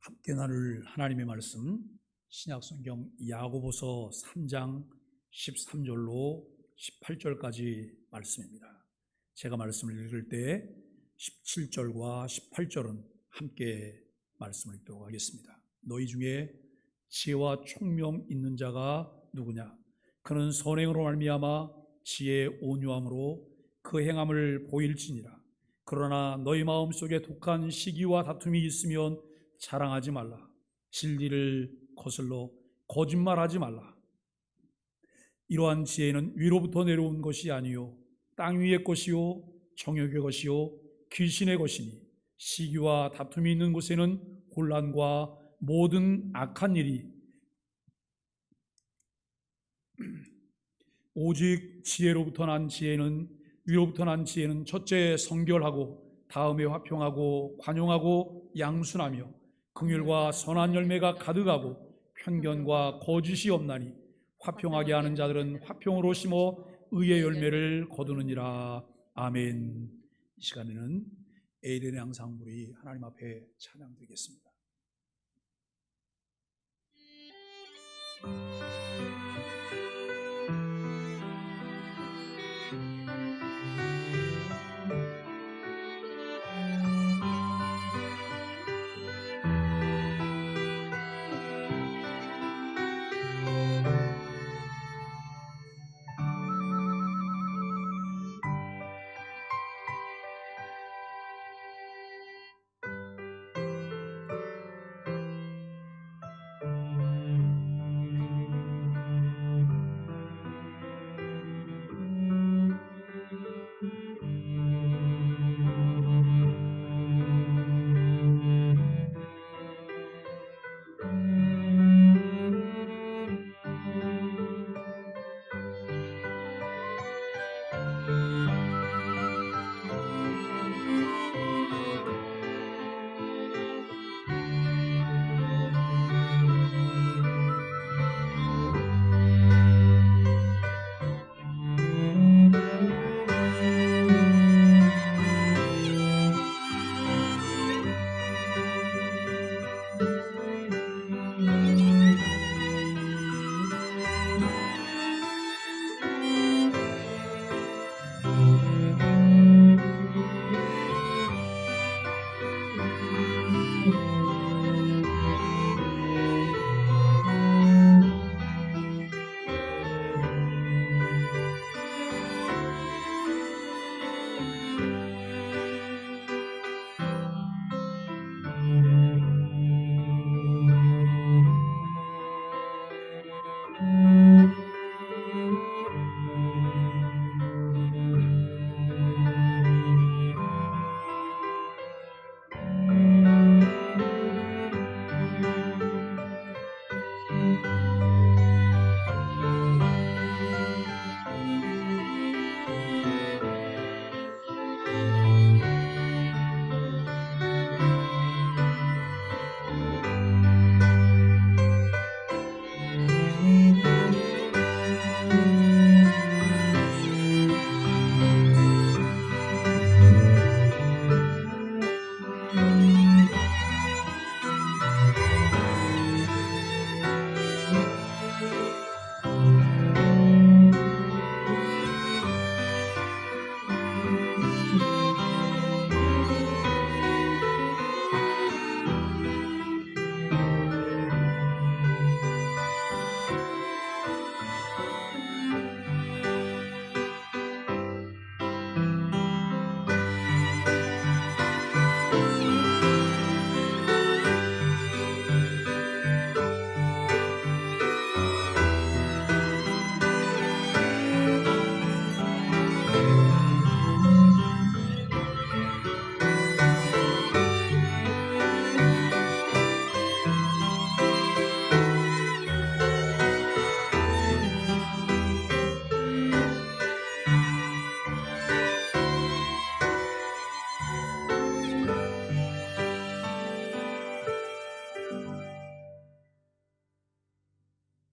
함께 나눌 하나님의 말씀, 신약성경 야고보서 3장 13절로 18절까지 말씀입니다. 제가 말씀을 읽을 때 17절과 18절은 함께 말씀을 읽도록 하겠습니다. 너희 중에 지혜와 총명 있는 자가 누구냐? 그는 선행으로 말미암아 지혜의 온유함으로 그 행함을 보일지니라. 그러나 너희 마음속에 독한 시기와 다툼이 있으면 자랑하지 말라. 진리를 거슬러 거짓말하지 말라. 이러한 지혜는 위로부터 내려온 것이 아니요 땅 위의 것이요 정욕의 것이요 귀신의 것이니 시기와 다툼이 있는 곳에는 혼란과 모든 악한 일이 오직 위로부터 난 지혜는 첫째 성결하고 다음에 화평하고 관용하고 양순하며 긍휼과 선한 열매가 가득하고 편견과 거짓이 없나니 화평하게 하는 자들은 화평으로 심어 의의 열매를 거두느니라. 아멘. 이 시간에는 에이렌의 양상물이 하나님 앞에 찬양드리겠습니다.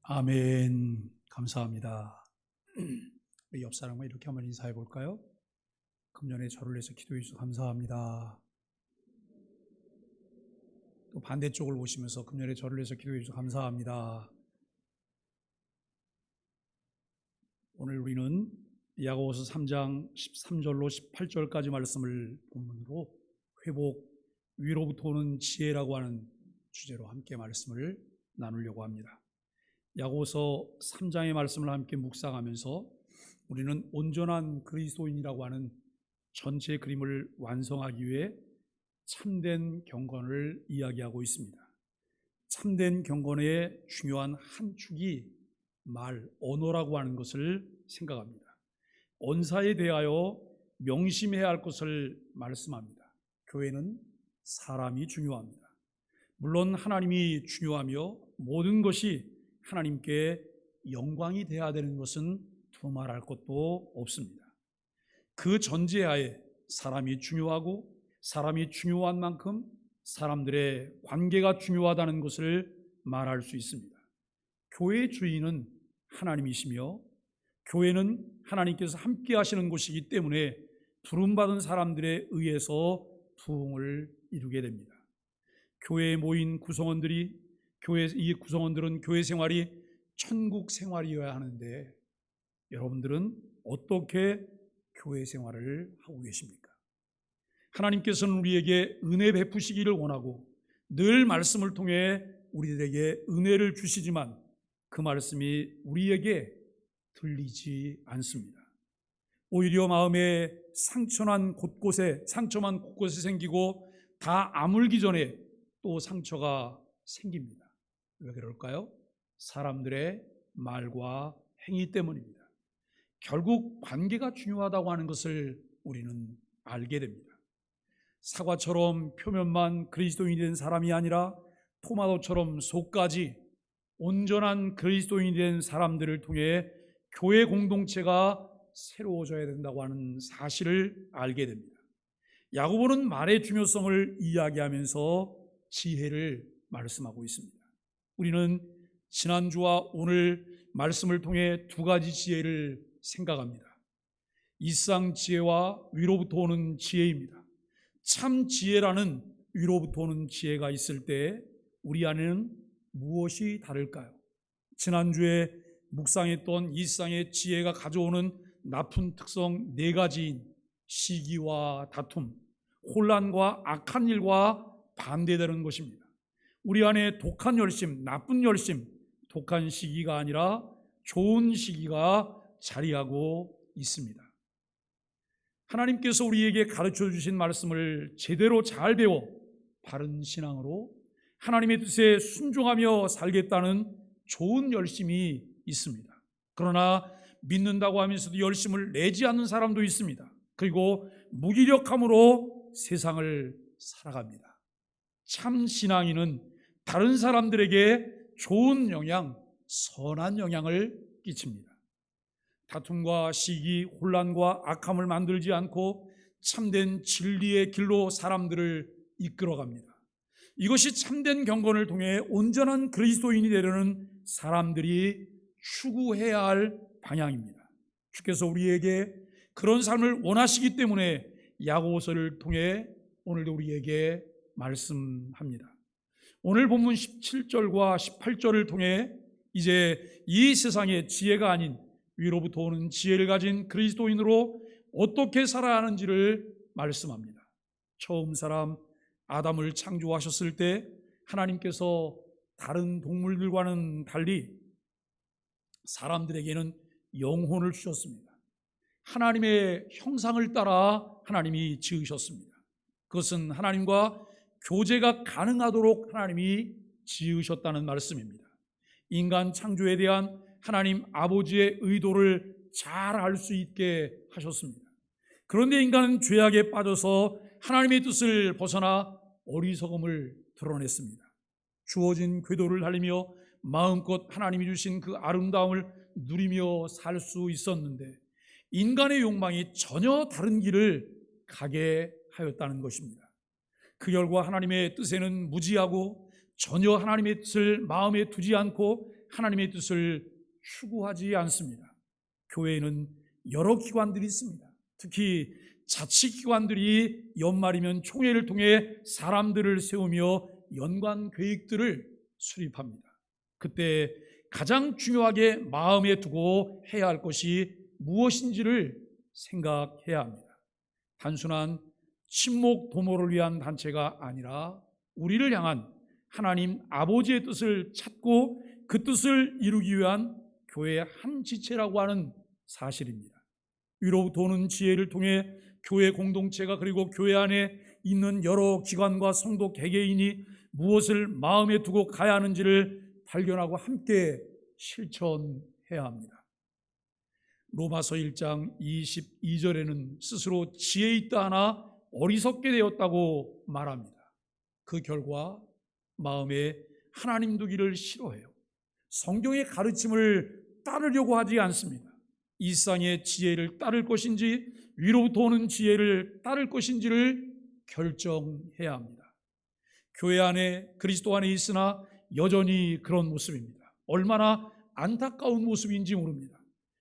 아멘. 감사합니다. 우리 옆 사람과 이렇게 한번 인사해 볼까요? 금년에 저를 위해서 기도해 주셔서 감사합니다. 또 반대쪽을 보시면서 금년에 절을 해서 기도해 주셔서 감사합니다. 오늘 우리는 야고보서 3장 13절로 18절까지 말씀을 본문으로 회복, 위로부터 오는 지혜라고 하는 주제로 함께 말씀을 나누려고 합니다. 야고보서 3장의 말씀을 함께 묵상하면서 우리는 온전한 그리스도인이라고 하는 전체 그림을 완성하기 위해 참된 경건을 이야기하고 있습니다. 참된 경건의 중요한 한 축이 말, 언어라고 하는 것을 생각합니다. 언사에 대하여 명심해야 할 것을 말씀합니다. 교회는 사람이 중요합니다. 물론 하나님이 중요하며 모든 것이 하나님께 영광이 되어야 되는 것은 두말할 것도 없습니다. 그 전제하에 사람이 중요하고 사람이 중요한 만큼 사람들의 관계가 중요하다는 것을 말할 수 있습니다. 교회의 주인은 하나님이시며 교회는 하나님께서 함께 하시는 곳이기 때문에 부름받은 사람들에 의해서 부흥을 이루게 됩니다. 교회에 모인 구성원들은 교회 생활이 천국 생활이어야 하는데 여러분들은 어떻게 교회 생활을 하고 계십니까? 하나님께서는 우리에게 은혜 베푸시기를 원하고 늘 말씀을 통해 우리들에게 은혜를 주시지만 그 말씀이 우리에게 들리지 않습니다. 오히려 마음에 상처만 곳곳에 생기고 다 아물기 전에 또 상처가 생깁니다. 왜 그럴까요? 사람들의 말과 행위 때문입니다. 결국 관계가 중요하다고 하는 것을 우리는 알게 됩니다. 사과처럼 표면만 그리스도인이 된 사람이 아니라 토마토처럼 속까지 온전한 그리스도인이 된 사람들을 통해 교회 공동체가 새로워져야 된다고 하는 사실을 알게 됩니다. 야고보는 말의 중요성을 이야기하면서 지혜를 말씀하고 있습니다. 우리는 지난주와 오늘 말씀을 통해 두 가지 지혜를 생각합니다. 일상 지혜와 위로부터 오는 지혜입니다. 참 지혜라는 위로부터 오는 지혜가 있을 때 우리 안에는 무엇이 다를까요? 지난주에 묵상했던 일상의 지혜가 가져오는 나쁜 특성 네 가지인 시기와 다툼, 혼란과 악한 일과 반대되는 것입니다. 우리 안에 독한 열심, 나쁜 열심, 독한 시기가 아니라 좋은 시기가 자리하고 있습니다. 하나님께서 우리에게 가르쳐 주신 말씀을 제대로 잘 배워 바른 신앙으로 하나님의 뜻에 순종하며 살겠다는 좋은 열심이 있습니다. 그러나 믿는다고 하면서도 열심을 내지 않는 사람도 있습니다. 그리고 무기력함으로 세상을 살아갑니다. 참 신앙인은 다른 사람들에게 좋은 영향, 선한 영향을 끼칩니다. 다툼과 시기, 혼란과 악함을 만들지 않고 참된 진리의 길로 사람들을 이끌어갑니다. 이것이 참된 경건을 통해 온전한 그리스도인이 되려는 사람들이 추구해야 할 방향입니다. 주께서 우리에게 그런 삶을 원하시기 때문에 야고보서를 통해 오늘도 우리에게 말씀합니다. 오늘 본문 17절과 18절을 통해 이제 이 세상의 지혜가 아닌 위로부터 오는 지혜를 가진 그리스도인으로 어떻게 살아야 하는지를 말씀합니다. 처음 사람 아담을 창조하셨을 때 하나님께서 다른 동물들과는 달리 사람들에게는 영혼을 주셨습니다. 하나님의 형상을 따라 하나님이 지으셨습니다. 그것은 하나님과 교제가 가능하도록 하나님이 지으셨다는 말씀입니다. 인간 창조에 대한 하나님 아버지의 의도를 잘 알 수 있게 하셨습니다. 그런데 인간은 죄악에 빠져서 하나님의 뜻을 벗어나 어리석음을 드러냈습니다. 주어진 궤도를 달리며 마음껏 하나님이 주신 그 아름다움을 누리며 살 수 있었는데 인간의 욕망이 전혀 다른 길을 가게 하였다는 것입니다. 그 결과 하나님의 뜻에는 무지하고 전혀 하나님의 뜻을 마음에 두지 않고 하나님의 뜻을 추구하지 않습니다. 교회에는 여러 기관들이 있습니다. 특히 자치기관들이 연말이면 총회를 통해 사람들을 세우며 연관 계획들을 수립합니다. 그때 가장 중요하게 마음에 두고 해야 할 것이 무엇인지를 생각해야 합니다. 단순한 친목 도모를 위한 단체가 아니라 우리를 향한 하나님 아버지의 뜻을 찾고 그 뜻을 이루기 위한 교회의 한 지체라고 하는 사실입니다. 위로부터 오는 지혜를 통해 교회 공동체가 그리고 교회 안에 있는 여러 기관과 성도 개개인이 무엇을 마음에 두고 가야 하는지를 발견하고 함께 실천해야 합니다. 로마서 1장 22절에는 스스로 지혜 있다 하나 어리석게 되었다고 말합니다. 그 결과 마음에 하나님 두기를 싫어해요. 성경의 가르침을 따르려고 하지 않습니다. 이 세상의 지혜를 따를 것인지 위로부터 오는 지혜를 따를 것인지를 결정해야 합니다. 교회 안에 그리스도 안에 있으나 여전히 그런 모습입니다. 얼마나 안타까운 모습인지 모릅니다.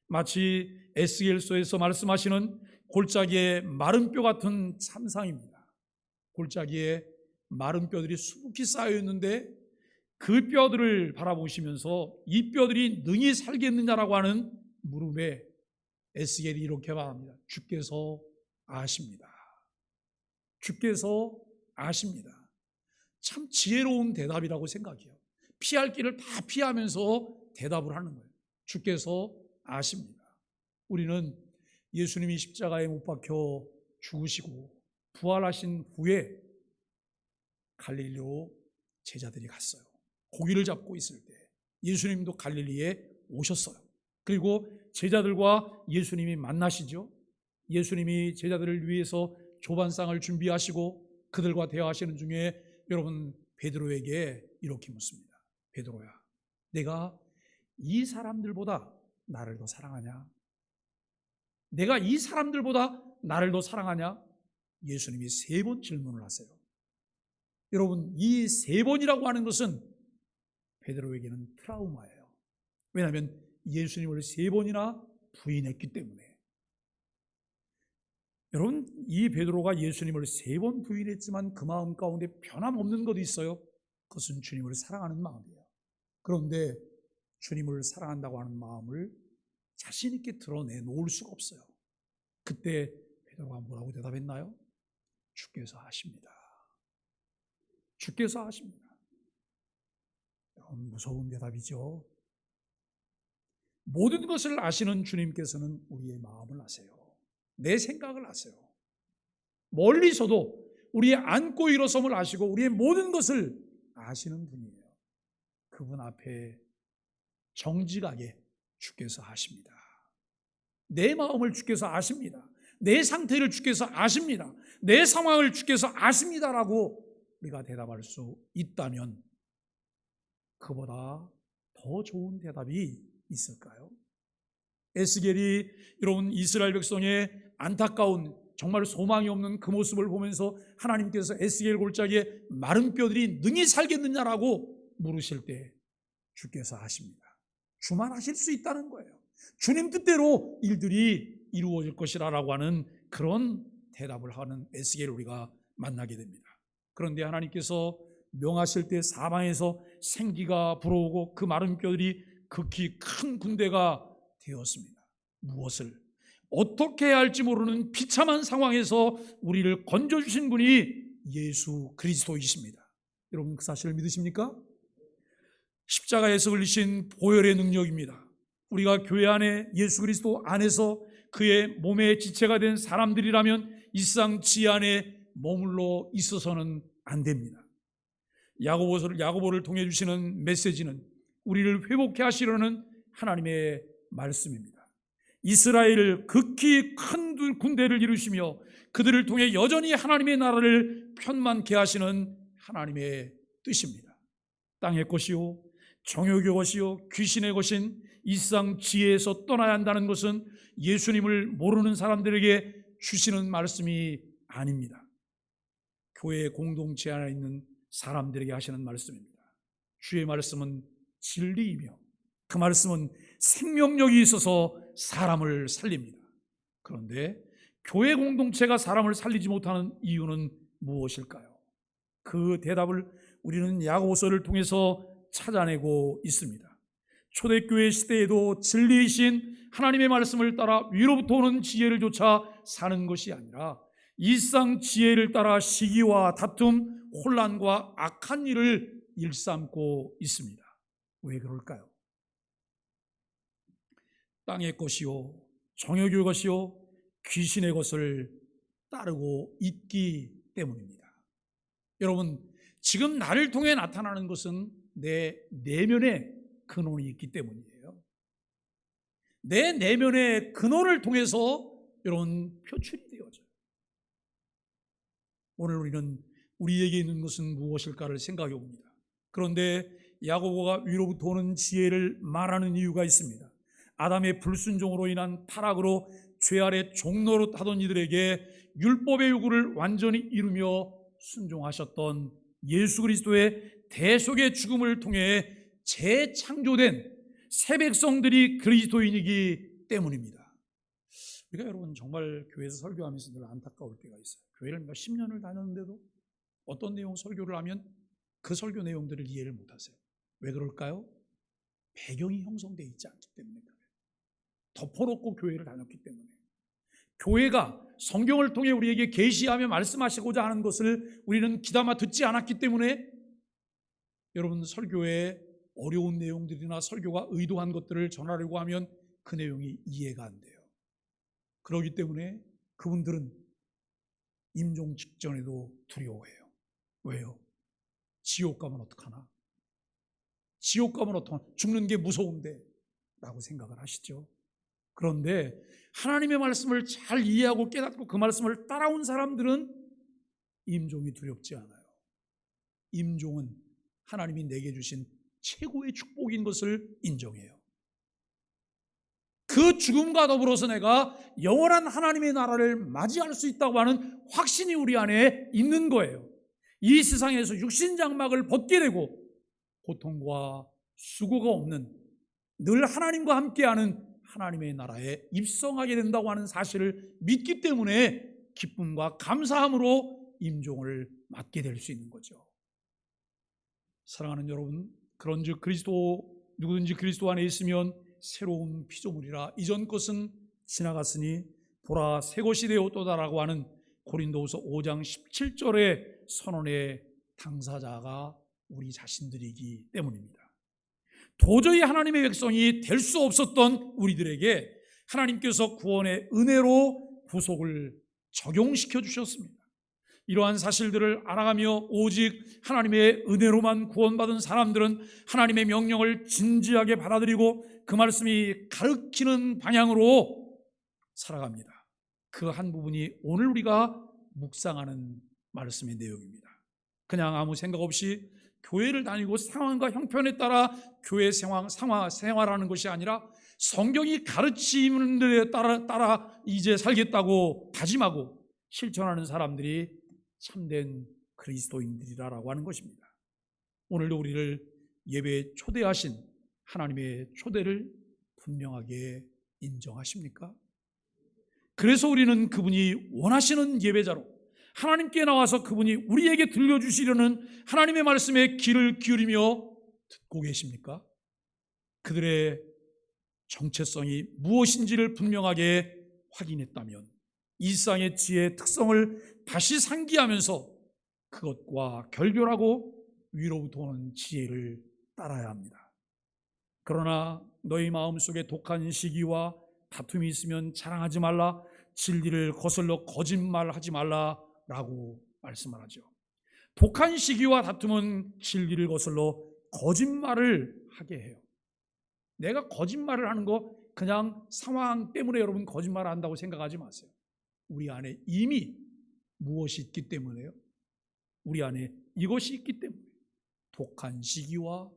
마치 에스겔서에서 말씀하시는 골짜기에 마른 뼈 같은 참상입니다. 골짜기에 마른 뼈들이 수북히 쌓여 있는데 그 뼈들을 바라보시면서 이 뼈들이 능히 살겠느냐라고 하는 물음에 에스겔이 이렇게 말합니다. 주께서 아십니다. 주께서 아십니다. 참 지혜로운 대답이라고 생각해요. 피할 길을 다 피하면서 대답을 하는 거예요. 주께서 아십니다. 우리는 예수님이 십자가에 못 박혀 죽으시고 부활하신 후에 갈릴리로 제자들이 갔어요. 고기를 잡고 있을 때 예수님도 갈릴리에 오셨어요. 그리고 제자들과 예수님이 만나시죠. 예수님이 제자들을 위해서 조반상을 준비하시고 그들과 대화하시는 중에 여러분 베드로에게 이렇게 묻습니다. 베드로야, 내가 이 사람들보다 나를 더 사랑하냐? 내가 이 사람들보다 나를 더 사랑하냐? 예수님이 3번 질문을 하세요. 여러분, 이 3번이라고 하는 것은 베드로에게는 트라우마예요. 왜냐하면 예수님을 3번이나 부인했기 때문에. 여러분, 이 베드로가 예수님을 3번 부인했지만 그 마음 가운데 변함없는 것도 있어요. 그것은 주님을 사랑하는 마음이에요. 그런데 주님을 사랑한다고 하는 마음을 자신 있게 드러내놓을 수가 없어요. 그때 베드로가 뭐라고 대답했나요? 주께서 아십니다. 주께서 아십니다. 무서운 대답이죠. 모든 것을 아시는 주님께서는 우리의 마음을 아세요. 내 생각을 아세요. 멀리서도 우리의 안고 일어섬을 아시고 우리의 모든 것을 아시는 분이에요. 그분 앞에 정직하게 주께서 아십니다. 내 마음을 주께서 아십니다. 내 상태를 주께서 아십니다. 내 상황을 주께서 아십니다라고 우리가 대답할 수 있다면 그보다 더 좋은 대답이 있을까요? 에스겔이 여러분 이스라엘 백성의 안타까운 정말 소망이 없는 그 모습을 보면서 하나님께서 에스겔 골짜기에 마른 뼈들이 능히 살겠느냐라고 물으실 때 주께서 아십니다. 주만 하실 수 있다는 거예요. 주님 뜻대로 일들이 이루어질 것이라고 하는 그런 대답을 하는 에스겔을 우리가 만나게 됩니다. 그런데 하나님께서 명하실 때 사방에서 생기가 불어오고 그 마른 뼈들이 극히 큰 군대가 되었습니다. 무엇을 어떻게 해야 할지 모르는 비참한 상황에서 우리를 건져주신 분이 예수 그리스도이십니다. 여러분 그 사실을 믿으십니까? 십자가에서 흘리신 보혈의 능력입니다. 우리가 교회 안에 예수 그리스도 안에서 그의 몸의 지체가 된 사람들이라면 이 세상 지혜 안에 머물러 있어서는 안 됩니다. 야고보를 통해 주시는 메시지는 우리를 회복해 하시려는 하나님의 말씀입니다. 이스라엘을 극히 큰 군대를 이루시며 그들을 통해 여전히 하나님의 나라를 편만케 하시는 하나님의 뜻입니다. 땅의 것이요 정욕의 것이요 귀신의 것인 이 세상 지혜에서 떠나야 한다는 것은 예수님을 모르는 사람들에게 주시는 말씀이 아닙니다. 교회 공동체 안에 있는 사람들에게 하시는 말씀입니다. 주의 말씀은 진리이며 그 말씀은 생명력이 있어서 사람을 살립니다. 그런데 교회 공동체가 사람을 살리지 못하는 이유는 무엇일까요? 그 대답을 우리는 야고보서를 통해서 찾아내고 있습니다. 초대교회 시대에도 진리이신 하나님의 말씀을 따라 위로부터 오는 지혜를 쫓아 사는 것이 아니라 일상 지혜를 따라 시기와 다툼, 혼란과 악한 일을 일삼고 있습니다. 왜 그럴까요? 땅의 것이요, 정욕의 것이요, 귀신의 것을 따르고 있기 때문입니다. 여러분, 지금 나를 통해 나타나는 것은 내 내면의 근원이 있기 때문이에요. 내 내면의 근원을 통해서 여러분 표출이 되어져요. 오늘 우리는 우리에게 있는 것은 무엇일까를 생각해 봅니다. 그런데 야고보가 위로부터 오는 지혜를 말하는 이유가 있습니다. 아담의 불순종으로 인한 타락으로 죄 아래 종노릇하던 이들에게 율법의 요구를 완전히 이루며 순종하셨던 예수 그리스도의 대속의 죽음을 통해 재창조된 새 백성들이 그리스도인이기 때문입니다. 우리가 여러분 정말 교회에서 설교하면서 늘 안타까울 때가 있어요. 교회를 몇십 년을 다녔는데도 어떤 내용 설교를 하면 그 설교 내용들을 이해를 못하세요. 왜 그럴까요? 배경이 형성되어 있지 않기 때문에 그래요. 덮어놓고 교회를 다녔기 때문에. 교회가 성경을 통해 우리에게 계시하며 말씀하시고자 하는 것을 우리는 귀담아 듣지 않았기 때문에 여러분 설교에 어려운 내용들이나 설교가 의도한 것들을 전하려고 하면 그 내용이 이해가 안 돼요. 그렇기 때문에 그분들은 임종 직전에도 두려워해요. 왜요? 지옥 가면 어떡하나? 지옥 가면 어떡하나? 죽는 게 무서운데 라고 생각을 하시죠. 그런데 하나님의 말씀을 잘 이해하고 깨닫고 그 말씀을 따라온 사람들은 임종이 두렵지 않아요. 임종은 하나님이 내게 주신 최고의 축복인 것을 인정해요. 그 죽음과 더불어서 내가 영원한 하나님의 나라를 맞이할 수 있다고 하는 확신이 우리 안에 있는 거예요. 이 세상에서 육신장막을 벗게 되고 고통과 수고가 없는 늘 하나님과 함께하는 하나님의 나라에 입성하게 된다고 하는 사실을 믿기 때문에 기쁨과 감사함으로 임종을 맞게 될 수 있는 거죠. 사랑하는 여러분, 그런즉 누구든지 그리스도 안에 있으면 새로운 피조물이라 이전 것은 지나갔으니 보라 새 것이 되었도다라고 하는 고린도후서 5장 17절의 선언의 당사자가 우리 자신들이기 때문입니다. 도저히 하나님의 백성이 될 수 없었던 우리들에게 하나님께서 구원의 은혜로 구속을 적용시켜 주셨습니다. 이러한 사실들을 알아가며 오직 하나님의 은혜로만 구원받은 사람들은 하나님의 명령을 진지하게 받아들이고 그 말씀이 가르치는 방향으로 살아갑니다. 그 한 부분이 오늘 우리가 묵상하는 말씀의 내용입니다. 그냥 아무 생각 없이 교회를 다니고 상황과 형편에 따라 교회 생활하는 것이 아니라 성경이 가르치는 데에 따라 이제 살겠다고 다짐하고 실천하는 사람들이 참된 그리스도인들이라고 하는 것입니다. 오늘도 우리를 예배에 초대하신 하나님의 초대를 분명하게 인정하십니까? 그래서 우리는 그분이 원하시는 예배자로 하나님께 나와서 그분이 우리에게 들려주시려는 하나님의 말씀에 귀를 기울이며 듣고 계십니까? 그들의 정체성이 무엇인지를 분명하게 확인했다면 일상의 지혜의 특성을 다시 상기하면서 그것과 결별하고 위로부터 오는 지혜를 따라야 합니다. 그러나 너희 마음속에 독한 시기와 다툼이 있으면 자랑하지 말라, 진리를 거슬러 거짓말하지 말라라고 말씀을 하죠. 독한 시기와 다툼은 진리를 거슬러 거짓말을 하게 해요. 내가 거짓말을 하는 거 그냥 상황 때문에 여러분 거짓말을 한다고 생각하지 마세요. 우리 안에 이미 무엇이 있기 때문에요? 우리 안에 이것이 있기 때문에 독한 시기와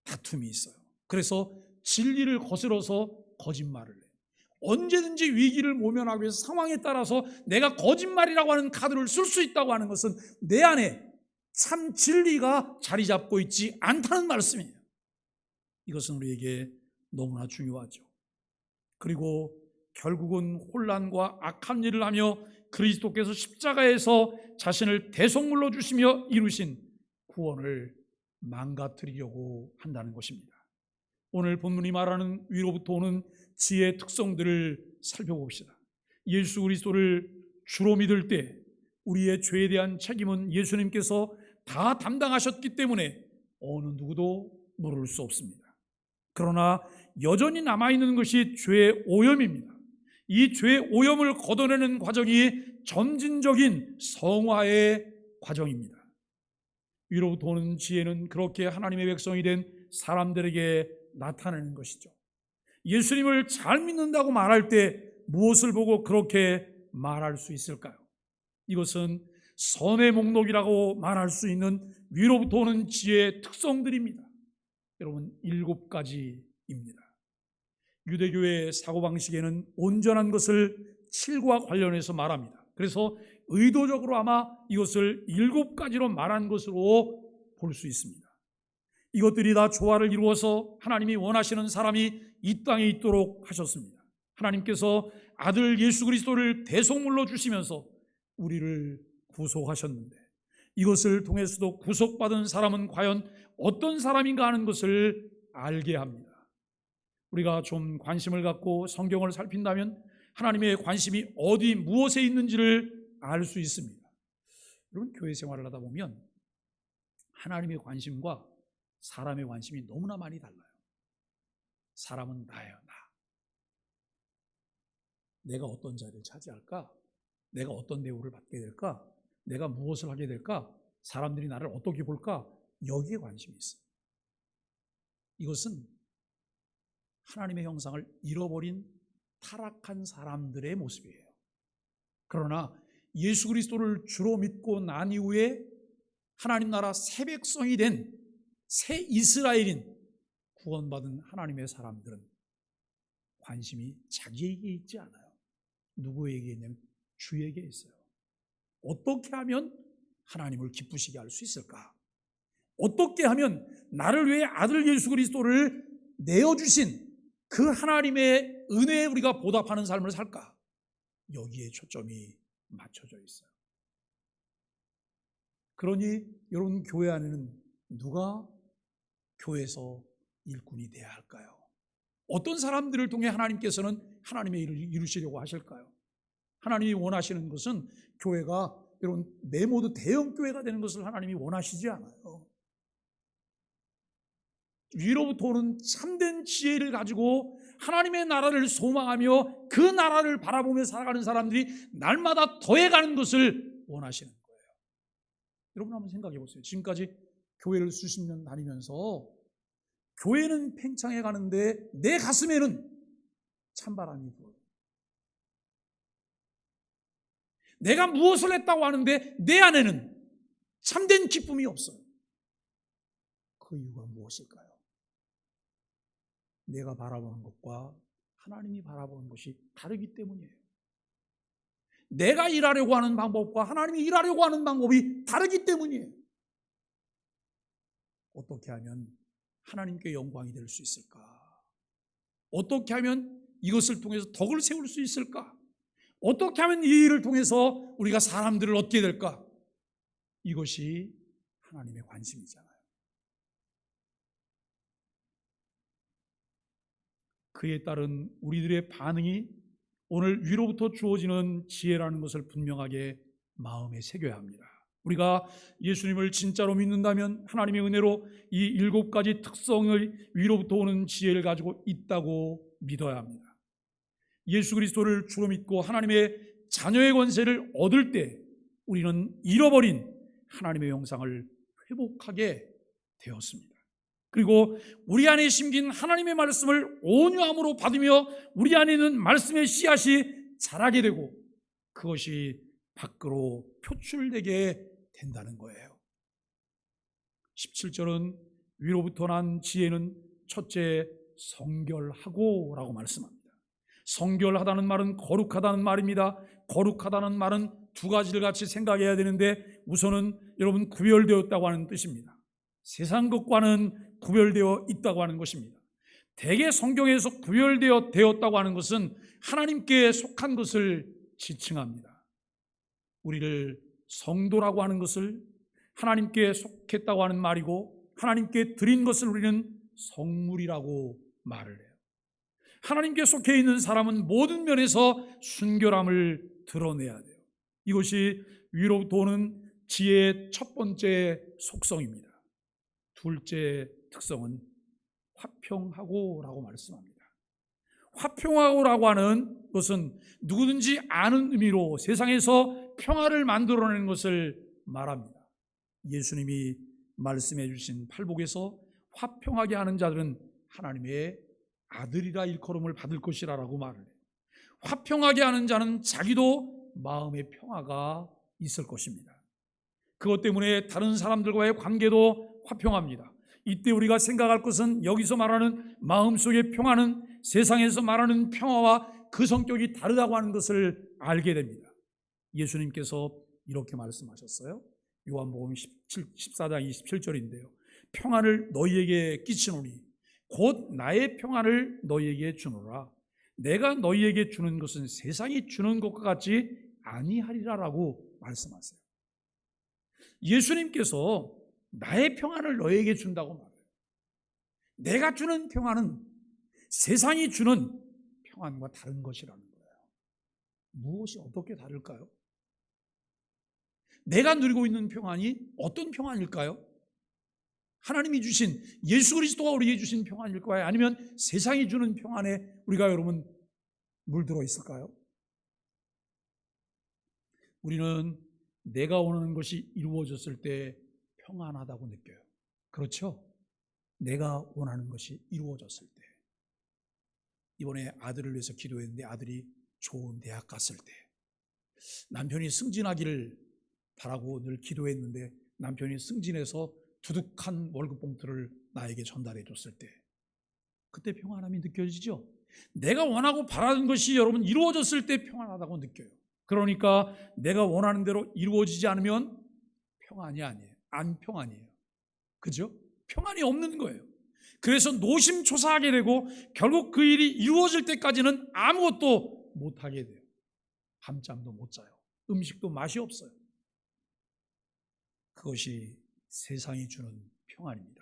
다툼이 있어요. 그래서 진리를 거스러서 거짓말을 해요. 언제든지 위기를 모면하기 위해서 상황에 따라서 내가 거짓말이라고 하는 카드를 쓸 수 있다고 하는 것은 내 안에 참 진리가 자리 잡고 있지 않다는 말씀이에요. 이것은 우리에게 너무나 중요하죠. 그리고 결국은 혼란과 악한 일을 하며 그리스도께서 십자가에서 자신을 대속물로 주시며 이루신 구원을 망가뜨리려고 한다는 것입니다. 오늘 본문이 말하는 위로부터 오는 지혜의 특성들을 살펴봅시다. 예수 그리스도를 주로 믿을 때 우리의 죄에 대한 책임은 예수님께서 다 담당하셨기 때문에 어느 누구도 물을 수 없습니다. 그러나 여전히 남아있는 것이 죄의 오염입니다. 이 죄의 오염을 걷어내는 과정이 점진적인 성화의 과정입니다. 위로부터 오는 지혜는 그렇게 하나님의 백성이 된 사람들에게 나타나는 것이죠. 예수님을 잘 믿는다고 말할 때 무엇을 보고 그렇게 말할 수 있을까요? 이것은 선의 목록이라고 말할 수 있는 위로부터 오는 지혜의 특성들입니다. 여러분, 7가지입니다. 유대교의 사고방식에는 온전한 것을 7과 관련해서 말합니다. 그래서 의도적으로 아마 이것을 7가지로 말한 것으로 볼 수 있습니다. 이것들이 다 조화를 이루어서 하나님이 원하시는 사람이 이 땅에 있도록 하셨습니다. 하나님께서 아들 예수 그리스도를 대속물로 주시면서 우리를 구속하셨는데 이것을 통해서도 구속받은 사람은 과연 어떤 사람인가 하는 것을 알게 합니다. 우리가 좀 관심을 갖고 성경을 살핀다면 하나님의 관심이 어디 무엇에 있는지를 알 수 있습니다. 여러분, 교회 생활을 하다 보면 하나님의 관심과 사람의 관심이 너무나 많이 달라요. 사람은 나예요, 나. 내가 어떤 자리를 차지할까? 내가 어떤 대우를 받게 될까? 내가 무엇을 하게 될까? 사람들이 나를 어떻게 볼까? 여기에 관심이 있어요. 이것은 하나님의 형상을 잃어버린 타락한 사람들의 모습이에요. 그러나 예수 그리스도를 주로 믿고 난 이후에 하나님 나라 새 백성이 된 새 이스라엘인 구원받은 하나님의 사람들은 관심이 자기에게 있지 않아요. 누구에게 있냐면 주에게 있어요. 어떻게 하면 하나님을 기쁘시게 할 수 있을까? 어떻게 하면 나를 위해 아들 예수 그리스도를 내어주신 그 하나님의 은혜에 우리가 보답하는 삶을 살까? 여기에 초점이 맞춰져 있어요. 그러니 여러분, 교회 안에는 누가 교회에서 일꾼이 돼야 할까요? 어떤 사람들을 통해 하나님께서는 하나님의 일을 이루시려고 하실까요? 하나님이 원하시는 것은 교회가 여러분 내 모두 대형 교회가 되는 것을 하나님이 원하시지 않아요. 위로부터 오는 참된 지혜를 가지고 하나님의 나라를 소망하며 그 나라를 바라보며 살아가는 사람들이 날마다 더해가는 것을 원하시는 거예요. 여러분 한번 생각해 보세요. 지금까지 교회를 수십 년 다니면서 교회는 팽창해 가는데 내 가슴에는 찬바람이 불어요. 내가 무엇을 했다고 하는데 내 안에는 참된 기쁨이 없어요. 그 이유가 무엇일까요? 내가 바라보는 것과 하나님이 바라보는 것이 다르기 때문이에요. 내가 일하려고 하는 방법과 하나님이 일하려고 하는 방법이 다르기 때문이에요. 어떻게 하면 하나님께 영광이 될 수 있을까? 어떻게 하면 이것을 통해서 덕을 세울 수 있을까? 어떻게 하면 이 일을 통해서 우리가 사람들을 얻게 될까? 이것이 하나님의 관심이잖아요. 그에 따른 우리들의 반응이 오늘 위로부터 주어지는 지혜라는 것을 분명하게 마음에 새겨야 합니다. 우리가 예수님을 진짜로 믿는다면 하나님의 은혜로 이 7가지 특성을 위로부터 오는 지혜를 가지고 있다고 믿어야 합니다. 예수 그리스도를 주로 믿고 하나님의 자녀의 권세를 얻을 때 우리는 잃어버린 하나님의 형상을 회복하게 되었습니다. 그리고 우리 안에 심긴 하나님의 말씀을 온유함으로 받으며 우리 안에 있는 말씀의 씨앗이 자라게 되고 그것이 밖으로 표출되게 된다는 거예요. 17절은 위로부터 난 지혜는 첫째 성결하고 라고 말씀합니다. 성결하다는 말은 거룩하다는 말입니다. 거룩하다는 말은 두 가지를 같이 생각해야 되는데 우선은 여러분 구별되었다고 하는 뜻입니다. 세상 것과는 구별되어 있다고 하는 것입니다. 대개 성경에서 구별되었다고 하는 것은 하나님께 속한 것을 지칭합니다. 우리를 성도라고 하는 것을 하나님께 속했다고 하는 말이고 하나님께 드린 것을 우리는 성물이라고 말을 해요. 하나님께 속해 있는 사람은 모든 면에서 순결함을 드러내야 돼요. 이것이 위로부터 오는 지혜의 첫 번째 속성입니다. 둘째 특성은 화평하고라고 말씀합니다. 화평하고라고 하는 것은 누구든지 아는 의미로 세상에서 평화를 만들어내는 것을 말합니다. 예수님이 말씀해 주신 팔복에서 화평하게 하는 자들은 하나님의 아들이라 일컬음을 받을 것이라고 말을 해요. 화평하게 하는 자는 자기도 마음의 평화가 있을 것입니다. 그것 때문에 다른 사람들과의 관계도 화평합니다. 이때 우리가 생각할 것은 여기서 말하는 마음속의 평화는 세상에서 말하는 평화와 그 성격이 다르다고 하는 것을 알게 됩니다. 예수님께서 이렇게 말씀하셨어요. 요한복음 14장 27절인데요. 평안을 너희에게 끼치노니 곧 나의 평안을 너희에게 주노라. 내가 너희에게 주는 것은 세상이 주는 것과 같이 아니하리라라고 말씀하세요. 예수님께서 나의 평안을 너희에게 준다고 말해요. 내가 주는 평안은 세상이 주는 평안과 다른 것이라는 거예요. 무엇이 어떻게 다를까요? 내가 누리고 있는 평안이 어떤 평안일까요? 하나님이 주신 예수 그리스도가 우리에게 주신 평안일까요? 아니면 세상이 주는 평안에 우리가 여러분 물들어 있을까요? 우리는 내가 원하는 것이 이루어졌을 때 평안하다고 느껴요. 그렇죠? 내가 원하는 것이 이루어졌을 때. 이번에 아들을 위해서 기도했는데 아들이 좋은 대학 갔을 때, 남편이 승진하기를 바라고 늘 기도했는데 남편이 승진해서 두둑한 월급 봉투를 나에게 전달해 줬을 때, 그때 평안함이 느껴지죠? 내가 원하고 바라는 것이 여러분 이루어졌을 때 평안하다고 느껴요. 그러니까 내가 원하는 대로 이루어지지 않으면 평안이 아니에요. 안 평안이에요. 그죠? 평안이 없는 거예요. 그래서 노심초사하게 되고 결국 그 일이 이루어질 때까지는 아무것도 못하게 돼요. 밤잠도 못 자요. 음식도 맛이 없어요. 그것이 세상이 주는 평안입니다.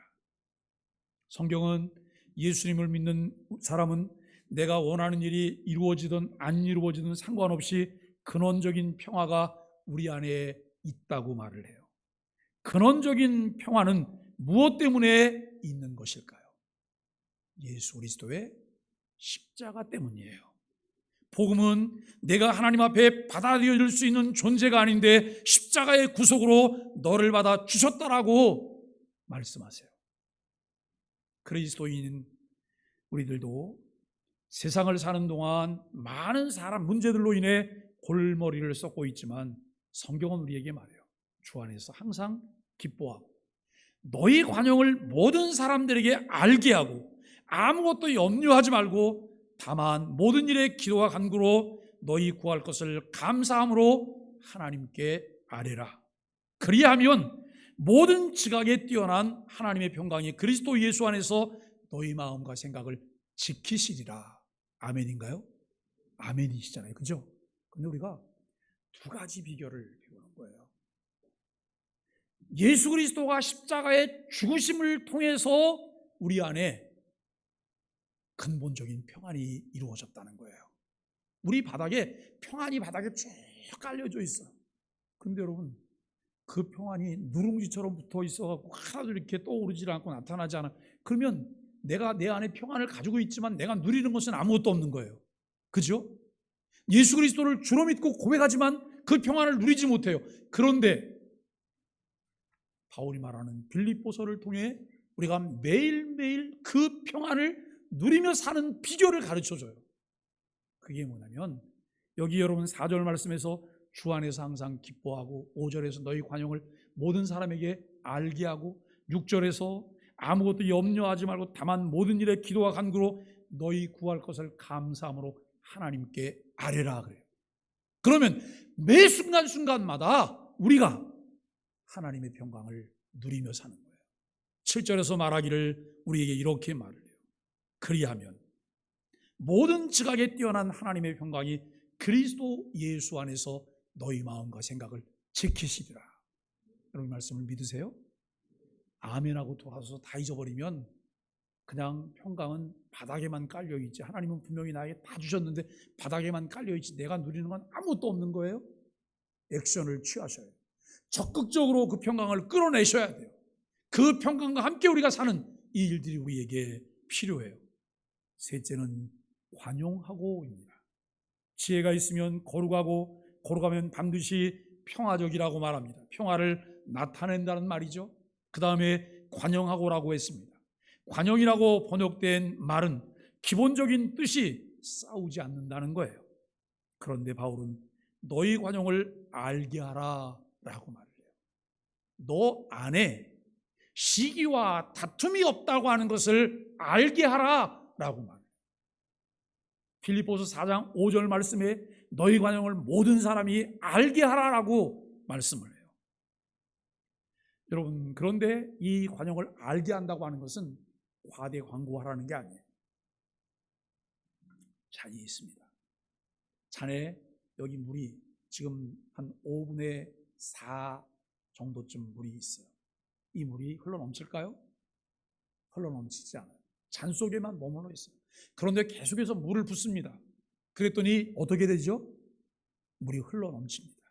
성경은 예수님을 믿는 사람은 내가 원하는 일이 이루어지든 안 이루어지든 상관없이 근원적인 평화가 우리 안에 있다고 말을 해요. 근원적인 평화는 무엇 때문에 있는 것일까요? 예수 그리스도의 십자가 때문이에요. 복음은 내가 하나님 앞에 받아들일 수 있는 존재가 아닌데 십자가의 구속으로 너를 받아 주셨다라고 말씀하세요. 그리스도인인 우리들도 세상을 사는 동안 많은 사람 문제들로 인해 골머리를 썩고 있지만 성경은 우리에게 말해요. 주 안에서 항상 기뻐하고 너희 관용을 모든 사람들에게 알게 하고 아무것도 염려하지 말고 다만 모든 일에 기도와 간구로 너희 구할 것을 감사함으로 하나님께 아뢰라. 그리하면 모든 지각에 뛰어난 하나님의 평강이 그리스도 예수 안에서 너희 마음과 생각을 지키시리라. 아멘인가요? 아멘이시잖아요. 그죠? 근데 우리가 두 가지 비결을 배우는 거예요. 예수 그리스도가 십자가의 죽으심을 통해서 우리 안에 근본적인 평안이 이루어졌다는 거예요. 우리 바닥에 평안이 바닥에 쭉 깔려져 있어요. 근데 여러분 그 평안이 누룽지처럼 붙어 있어갖고 하나도 이렇게 떠오르지 않고 나타나지 않아. 그러면 내가 내 안에 평안을 가지고 있지만 내가 누리는 것은 아무것도 없는 거예요. 그죠? 예수 그리스도를 주로 믿고 고백하지만 그 평안을 누리지 못해요. 그런데 바울이 말하는 빌립보서를 통해 우리가 매일매일 그 평안을 누리며 사는 비결을 가르쳐줘요. 그게 뭐냐면 여기 여러분 4절 말씀에서 주 안에서 항상 기뻐하고 5절에서 너희 관용을 모든 사람에게 알게 하고 6절에서 아무것도 염려하지 말고 다만 모든 일에 기도와 간구로 너희 구할 것을 감사함으로 하나님께 아뢰라 그래요. 그러면 매 순간순간마다 우리가 하나님의 평강을 누리며 사는 거예요. 7절에서 말하기를 우리에게 이렇게 말을 해요. 그리하면 모든 지각에 뛰어난 하나님의 평강이 그리스도 예수 안에서 너희 마음과 생각을 지키시리라. 여러분 말씀을 믿으세요? 아멘하고 돌아서서 다 잊어버리면 그냥 평강은 바닥에만 깔려있지, 하나님은 분명히 나에게 다 주셨는데 바닥에만 깔려있지 내가 누리는 건 아무것도 없는 거예요. 액션을 취하셔야 돼요. 적극적으로 그 평강을 끌어내셔야 돼요. 그 평강과 함께 우리가 사는 이 일들이 우리에게 필요해요. 셋째는 관용하고입니다. 지혜가 있으면 거룩하고 거룩하면 반드시 평화적이라고 말합니다. 평화를 나타낸다는 말이죠. 그 다음에 관용하고라고 했습니다. 관용이라고 번역된 말은 기본적인 뜻이 싸우지 않는다는 거예요. 그런데 바울은 너희 관용을 알게 하라 라고 말을 해요. 너 안에 시기와 다툼이 없다고 하는 것을 알게 하라 라고 말해요. 빌립보서 4장 5절 말씀에 너희 관용을 모든 사람이 알게 하라라고 말씀을 해요. 여러분, 그런데 이 관용을 알게 한다고 하는 것은 과대광고하라는 게 아니에요. 잔이 있습니다. 잔에 여기 물이 지금 한 5분의 4 정도쯤 물이 있어요. 이 물이 흘러 넘칠까요? 흘러 넘치지 않아요. 잔 속에만 머물러 있어요. 그런데 계속해서 물을 붓습니다. 그랬더니 어떻게 되죠? 물이 흘러 넘칩니다.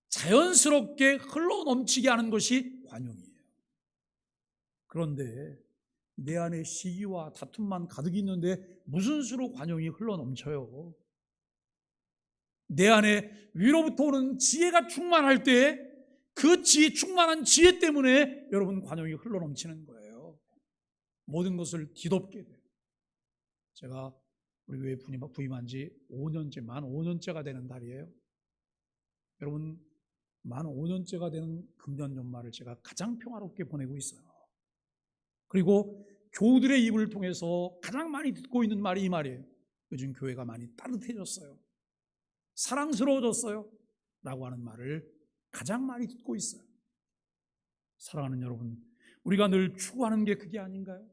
자연스럽게 흘러 넘치게 하는 것이 관용이에요. 그런데 내 안에 시기와 다툼만 가득 있는데 무슨 수로 관용이 흘러 넘쳐요? 내 안에 위로부터 오는 지혜가 충만할 때 그 충만한 지혜 때문에 여러분 관용이 흘러 넘치는 거예요. 모든 것을 뒤덮게 돼요. 제가 우리 교회 부임한 지 5년째, 만 5년째가 되는 달이에요. 여러분, 만 5년째가 되는 금년 연말을 제가 가장 평화롭게 보내고 있어요. 그리고 교우들의 입을 통해서 가장 많이 듣고 있는 말이 이 말이에요. 요즘 교회가 많이 따뜻해졌어요. 사랑스러워졌어요. 라고 하는 말을 가장 많이 듣고 있어요. 사랑하는 여러분, 우리가 늘 추구하는 게 그게 아닌가요?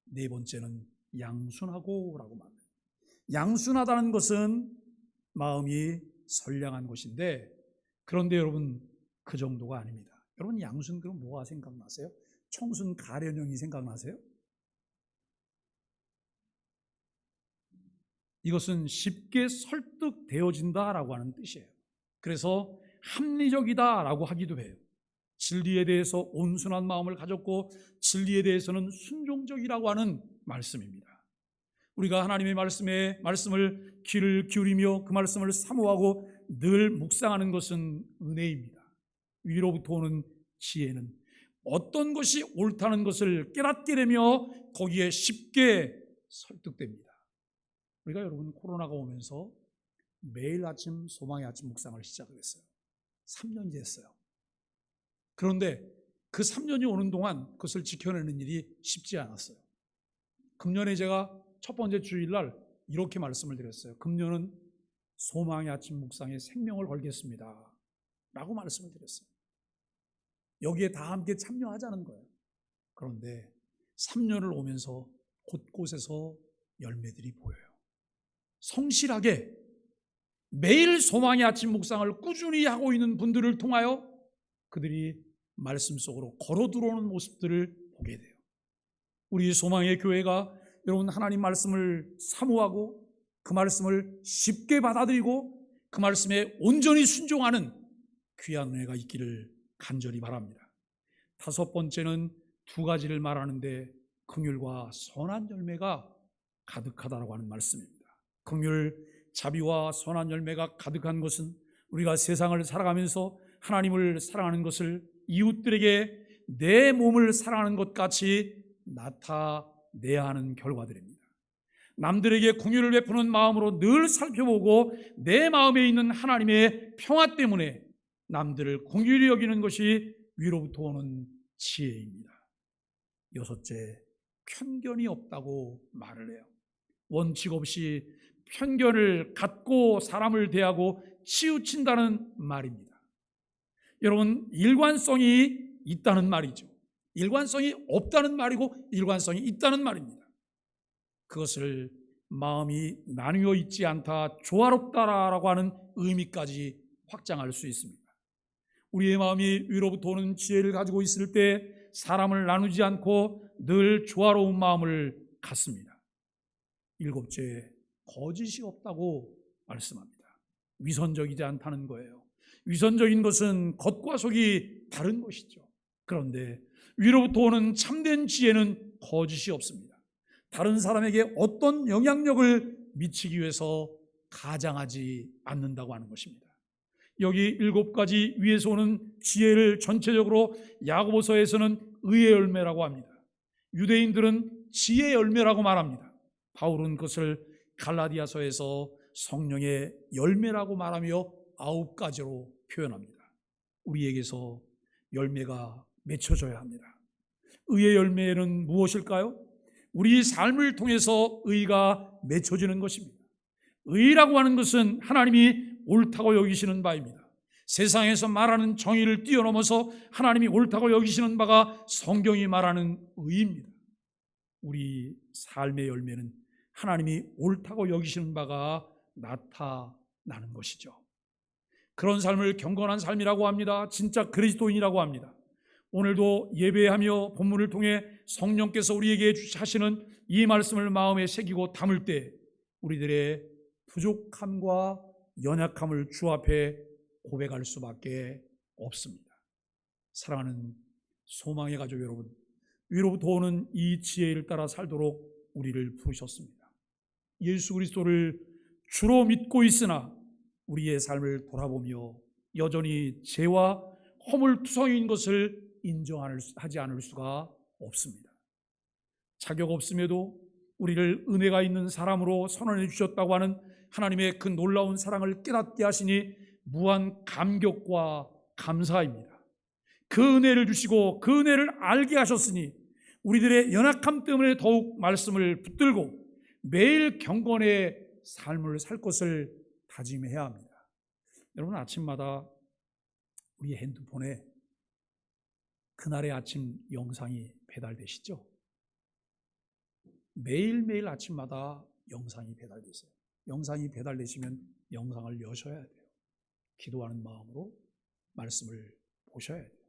네 번째는 양순하고 라고 말해요. 양순하다는 것은 마음이 선량한 것인데, 그런데 여러분 그 정도가 아닙니다. 여러분 양순 그럼 뭐가 생각나세요? 청순 가련형이 생각나세요? 이것은 쉽게 설득되어진다라고 하는 뜻이에요. 그래서 합리적이다라고 하기도 해요. 진리에 대해서 온순한 마음을 가졌고 진리에 대해서는 순종적이라고 하는 말씀입니다. 우리가 하나님의 말씀을 귀를 기울이며 그 말씀을 사모하고 늘 묵상하는 것은 은혜입니다. 위로부터 오는 지혜는 어떤 것이 옳다는 것을 깨닫게 되며 거기에 쉽게 설득됩니다. 우리가 여러분 코로나가 오면서 매일 아침 소망의 아침 묵상을 시작을 했어요. 3년이 됐어요. 그런데 그 3년이 오는 동안 그것을 지켜내는 일이 쉽지 않았어요. 금년에 제가 첫 번째 주일날 이렇게 말씀을 드렸어요. 금년은 소망의 아침 묵상에 생명을 걸겠습니다 라고 말씀을 드렸어요. 여기에 다 함께 참여하자는 거예요. 그런데 3년을 오면서 곳곳에서 열매들이 보여요. 성실하게 매일 소망의 아침 묵상을 꾸준히 하고 있는 분들을 통하여 그들이 말씀 속으로 걸어 들어오는 모습들을 보게 돼요. 우리 소망의 교회가 여러분 하나님 말씀을 사모하고 그 말씀을 쉽게 받아들이고 그 말씀에 온전히 순종하는 귀한 은혜가 있기를 간절히 바랍니다. 다섯 번째는 두 가지를 말하는데 긍휼과 선한 열매가 가득하다라고 하는 말씀입니다. 긍휼, 자비와 선한 열매가 가득한 것은 우리가 세상을 살아가면서 하나님을 사랑하는 것을 이웃들에게 내 몸을 사랑하는 것 같이 나타내야 하는 결과들입니다. 남들에게 긍휼을 베푸는 마음으로 늘 살펴보고 내 마음에 있는 하나님의 평화 때문에 남들을 긍휼히 여기는 것이 위로부터 오는 지혜입니다. 여섯째, 편견이 없다고 말을 해요. 원칙 없이 편견을 갖고 사람을 대하고 치우친다는 말입니다. 여러분, 일관성이 있다는 말이죠. 일관성이 없다는 말이고 일관성이 있다는 말입니다. 그것을 마음이 나뉘어 있지 않다, 조화롭다라고 하는 의미까지 확장할 수 있습니다. 우리의 마음이 위로부터 오는 지혜를 가지고 있을 때 사람을 나누지 않고 늘 조화로운 마음을 갖습니다. 일곱째, 거짓이 없다고 말씀합니다. 위선적이지 않다는 거예요. 위선적인 것은 겉과 속이 다른 것이죠. 그런데 위로부터 오는 참된 지혜는 거짓이 없습니다. 다른 사람에게 어떤 영향력을 미치기 위해서 가장하지 않는다고 하는 것입니다. 여기 7가지 위에서 오는 지혜를 전체적으로 야고보서에서는 의의 열매라고 합니다. 유대인들은 지혜의 열매라고 말합니다. 바울은 그것을 갈라디아서에서 성령의 열매라고 말하며 9가지로 표현합니다. 우리에게서 열매가 맺혀져야 합니다. 의의 열매는 무엇일까요? 우리 삶을 통해서 의가 맺혀지는 것입니다. 의라고 하는 것은 하나님이 옳다고 여기시는 바입니다. 세상에서 말하는 정의를 뛰어넘어서 하나님이 옳다고 여기시는 바가 성경이 말하는 의입니다. 우리 삶의 열매는 하나님이 옳다고 여기시는 바가 나타나는 것이죠. 그런 삶을 경건한 삶이라고 합니다. 진짜 그리스도인이라고 합니다. 오늘도 예배하며 본문을 통해 성령께서 우리에게 하시는 이 말씀을 마음에 새기고 담을 때 우리들의 부족함과 연약함을 주 앞에 고백할 수밖에 없습니다. 사랑하는 소망의 가족 여러분, 위로부터 오는 이 지혜를 따라 살도록 우리를 부르셨습니다. 예수 그리스도를 주로 믿고 있으나 우리의 삶을 돌아보며 여전히 죄와 허물투성인 것을 인정하지 않을 수가 없습니다. 자격 없음에도 우리를 은혜가 있는 사람으로 선언해 주셨다고 하는 하나님의 그 놀라운 사랑을 깨닫게 하시니 무한 감격과 감사입니다. 그 은혜를 주시고 그 은혜를 알게 하셨으니 우리들의 연약함 때문에 더욱 말씀을 붙들고 매일 경건의 삶을 살 것을 다짐해야 합니다. 여러분, 아침마다 우리 핸드폰에 그날의 아침 영상이 배달되시죠? 매일매일 아침마다 영상이 배달되세요. 영상이 배달되시면 영상을 여셔야 돼요. 기도하는 마음으로 말씀을 보셔야 돼요.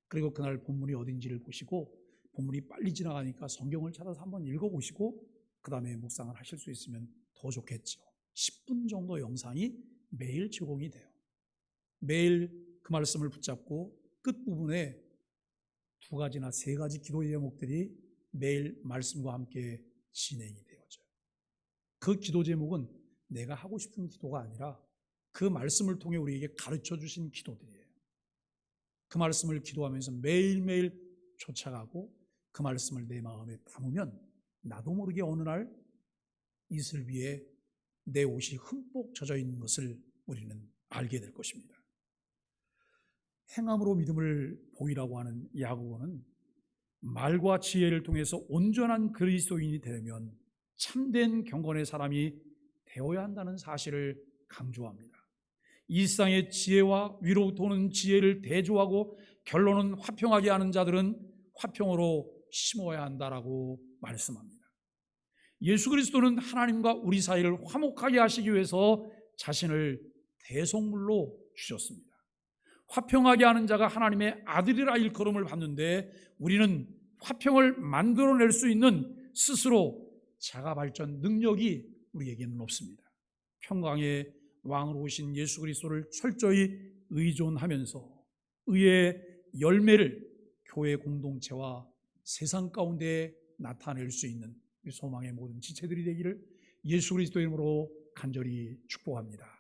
그리고 그날 본문이 어딘지를 보시고 본문이 빨리 지나가니까 성경을 찾아서 한번 읽어보시고 그 다음에 묵상을 하실 수 있으면 더 좋겠죠. 10분 정도 영상이 매일 제공이 돼요. 매일 그 말씀을 붙잡고 끝부분에 2가지나 3가지 기도의 제목들이 매일 말씀과 함께 진행이 되어져요. 그 기도 제목은 내가 하고 싶은 기도가 아니라 그 말씀을 통해 우리에게 가르쳐 주신 기도들이에요. 그 말씀을 기도하면서 매일매일 쫓아가고 그 말씀을 내 마음에 담으면 나도 모르게 어느 날 이슬 위에 내 옷이 흠뻑 젖어 있는 것을 우리는 알게 될 것입니다. 행함으로 믿음을 보이라고 하는 야고보는 말과 지혜를 통해서 온전한 그리스도인이 되려면 참된 경건의 사람이 되어야 한다는 사실을 강조합니다. 이 세상의 지혜와 위로부터 오는 지혜를 대조하고 결론은 화평하게 하는 자들은 화평으로 심어야 한다라고 말씀합니다. 예수 그리스도는 하나님과 우리 사이를 화목하게 하시기 위해서 자신을 대속물로 주셨습니다. 화평하게 하는 자가 하나님의 아들이라 일컬음을 받는데 우리는 화평을 만들어낼 수 있는 스스로 자가발전 능력이 우리에게는 없습니다. 평강의 왕으로 오신 예수 그리스도를 철저히 의존하면서 의의 열매를 교회 공동체와 세상 가운데 나타낼 수 있는 소망의 모든 지체들이 되기를 예수 그리스도의 이름으로 간절히 축복합니다.